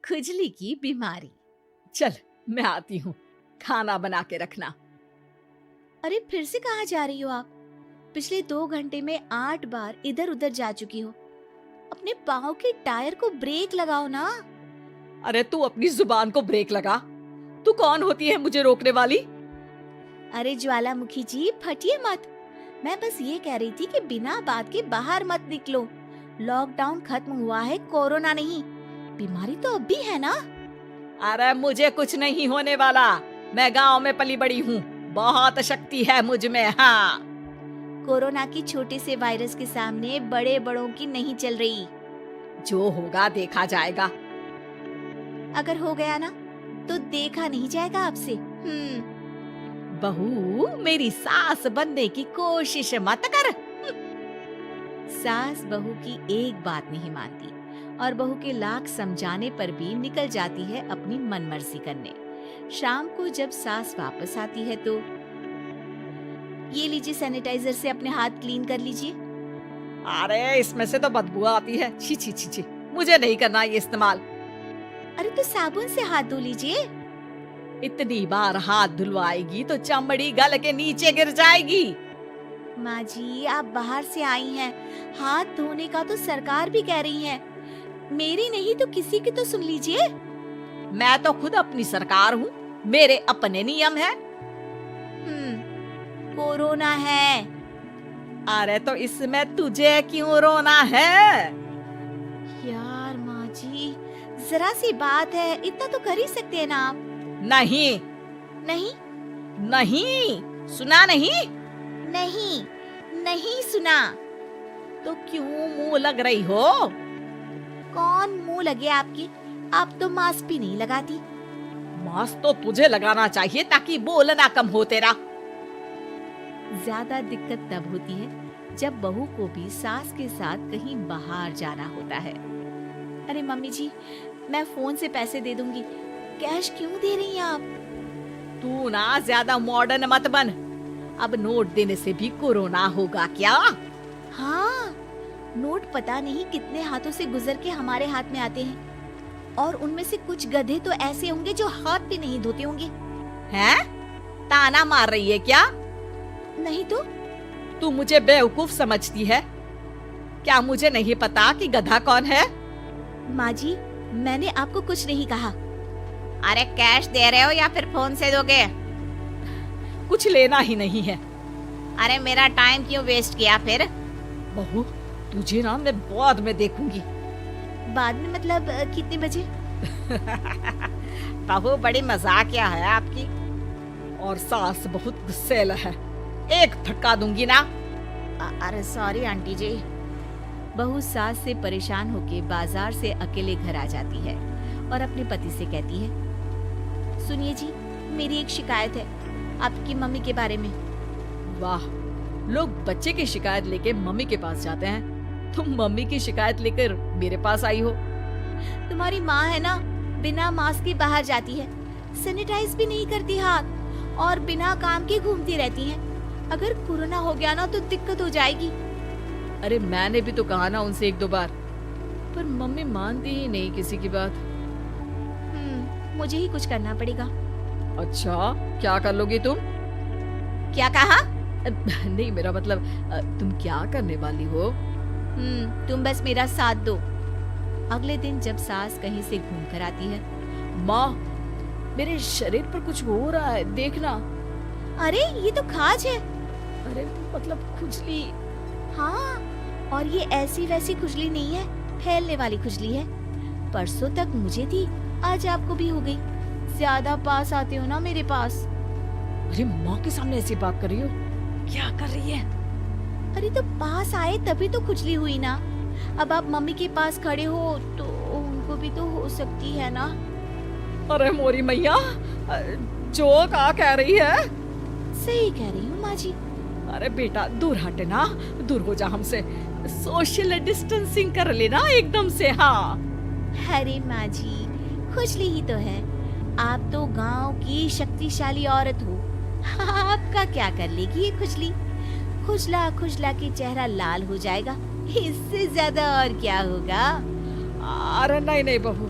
खुजली की बीमारी। चल मैं आती हूँ, खाना बना के रखना। अरे फिर से कहाँ जा रही हो आप? पिछले 2 घंटे में 8 बार इधर उधर जा चुकी हो। अपने पाँव के टायर को ब्रेक लगाओ ना। अरे तू अपनी जुबान को ब्रेक लगा। तू कौन होती है मुझे रोकने वाली? अरे ज्वालामुखी जी, फटिए मत। मैं बस ये कह रही थी कि बिना बात के बाहर मत निकलो। लॉकडाउन खत्म हुआ है, कोरोना नहीं। बीमारी तो अब भी है ना। अरे मुझे कुछ नहीं होने वाला। मैं गांव में पली बड़ी हूँ, बहुत शक्ति है मुझ में। हाँ, कोरोना की छोटे से वायरस के सामने बड़े बड़ों की नहीं चल रही। जो होगा देखा जाएगा। अगर हो गया ना तो देखा नहीं जाएगा आपसे। बहू, मेरी सास बनने की कोशिश मत कर। सास बहू की एक बात नहीं मानती और बहू के लाख समझाने पर भी निकल जाती है अपनी मनमर्जी करने। शाम को जब सास वापस आती है तो ये लीजिए, सैनिटाइजर से अपने हाथ क्लीन कर लीजिए। अरे इसमें से तो बदबू आती है। छी छी छी छी, मुझे नहीं करना ये इस्तेमाल। अरे तो साबुन से हाथ धो लीजिए। इतनी बार हाथ धुलवाएगी तो चमड़ी गल के नीचे गिर जाएगी। माँ जी, आप बाहर से आई हैं, हाथ धोने का तो सरकार भी कह रही है। मेरी नहीं तो किसी की तो सुन लीजिए। मैं तो खुद अपनी सरकार हूँ, मेरे अपने नियम है। कोरोना है। अरे तो इसमें तुझे क्यों रोना है? यार माँ जी, जरा सी बात है, इतना तो कर ही सकते हैं ना आप। नहीं नहीं नहीं, सुना नहीं? नहीं नहीं सुना। तो क्यों मुंह लग रही हो? कौन मुंह लगे आपकी? आप तो मास्क भी नहीं लगाती। मास्क तो तुझे लगाना चाहिए ताकि बोलना कम हो तेरा। ज्यादा दिक्कत तब होती है जब बहू को भी सास के साथ कहीं बाहर जाना होता है। अरे मम्मी जी, मैं फोन से पैसे दे दूंगी, कैश क्यों दे रही हैं आप? तू ना ज्यादा मॉडर्न मत बन। अब नोट देने से भी कोरोना होगा क्या? हाँ, नोट पता नहीं कितने हाथों से गुजर के हमारे हाथ में आते हैं और उनमें से कुछ गधे तो ऐसे होंगे जो हाथ भी नहीं धोते होंगे। हैं? ताना मार रही है क्या? नहीं तो। तू मुझे बेवकूफ समझती है क्या? मुझे नहीं पता कि गधा कौन है? माँ जी, मैंने आपको कुछ नहीं कहा। अरे कैश दे रहे हो या फिर फोन से दोगे? कुछ लेना ही नहीं है। अरे मेरा टाइम क्यों वेस्ट किया फिर? बहू, तुझे ना मैं बाद में देखूंगी। बाद में मतलब कितने बजे? बहू बड़ी मजाकिया है आपकी। और सास बहुत गुस्सैल है, एक धक्का दूंगी ना। अरे सॉरी आंटी जी। बहू सास से परेशान होके बाजार से अकेले घर आ जाती है और अपने पति से कहती है, सुनिए जी, मेरी एक शिकायत है आपकी मम्मी के बारे में। वाह, लोग बच्चे की शिकायत लेके मम्मी के पास जाते हैं, तुम मम्मी की शिकायत लेकर मेरे पास आई हो। तुम्हारी माँ है ना, बिना मास्क के बाहर जाती है, सैनिटाइज भी नहीं करती हाथ और बिना काम के घूमती रहती है। अगर कोरोना हो गया ना तो दिक्कत हो जाएगी। अरे मैंने भी तो कहा ना उनसे 1-2 बार, पर मम्मी मानती ही नहीं किसी की बात। मुझे ही कुछ करना पड़ेगा। अच्छा, क्या कर लोगी तुम? क्या कहा? नहीं, मेरा मतलब तुम क्या करने वाली हो? तुम बस मेरा साथ दो। अगले दिन जब सास कहीं से घूम कर आती है, माँ, मेरे शरीर पर कुछ हो रहा है, देखना। अरे ये तो खाज है। अरे मतलब खुजली। हाँ, और ये ऐसी वैसी खुजली नहीं है, फैलने वाली खुजली है। परसों तक मुझे थी, आज आपको भी हो गई। ज्यादा पास आते हो ना मेरे पास। अरे माँ के सामने ऐसी बात कर रही हो? क्या कर रही है? अरे तो पास आए तभी तो खुजली हुई ना। अब आप मम्मी के पास खड़े हो तो उनको भी तो हो सकती है ना। अरे मोरी मैया, जो क्या कह रही है? सही कह रही हूँ माँ जी। अरे बेटा दूर हटे ना, दूर हो जा हमसे। सोशल डिस्टेंसिंग कर लेना एकदम से। हाँ। अरे माँ जी, खुजली ही तो है। आप तो गांव की शक्तिशाली औरत हो, आपका क्या कर लेगी ये खुजली? खुजला खुजला के चेहरा लाल हो जाएगा, इससे ज्यादा और क्या होगा? अरे नहीं नहीं बहू,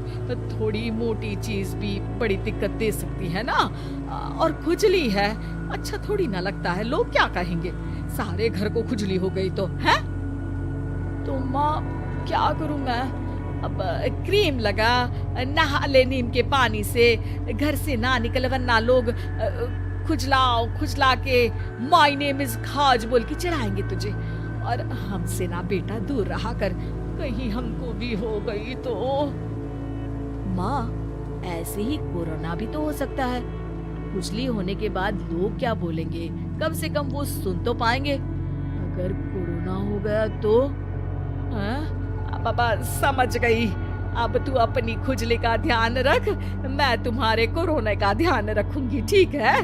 थोड़ी मोटी चीज भी बड़ी दिक्कत दे सकती है ना। और खुजली है, अच्छा थोड़ी ना लगता है, लोग क्या कहेंगे, सारे घर को खुजली हो गई तो है। तो माँ क्या करूं मैं, अब क्रीम लगा, नहा ले नीम के पानी से, घर से ना निकल वरना लोग खुजला के माय नेम इज खाज बोल के चढ़ाएंगे तुझे। और हमसे ना बेटा दूर रहा कर, कहीं हमको भी हो गई तो। माँ ऐसे ही कोरोना भी तो हो सकता है, खुजली होने के बाद लोग क्या बोलेंगे, कम से कम वो सुन तो पाएंगे। अगर कोरोना हो गया तो बाबा समझ गई, अब तू अपनी खुजली का ध्यान रख, मैं तुम्हारे कोरोना का ध्यान रखूंगी, ठीक है।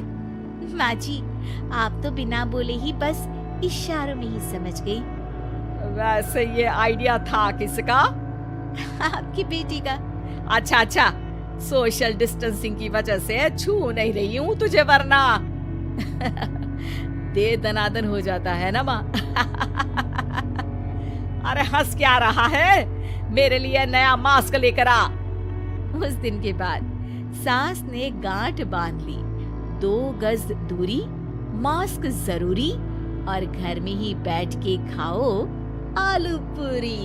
माँ जी आप तो बिना बोले ही बस इशारों में ही समझ गई। वैसे ये आइडिया था किसका? आपकी बेटी का। अच्छा अच्छा, सोशल डिस्टेंसिंग की वजह से छू नहीं रही हूँ तुझे वरना दे दनादन हो जाता है ना माँ। अरे हंस क्या रहा है, मेरे लिए नया मास्क लेकर आ। उस दिन के बाद सास ने गांठ बांध ली, 2 गज दूरी, मास्क जरूरी और घर में ही बैठ के खाओ आलू पूरी।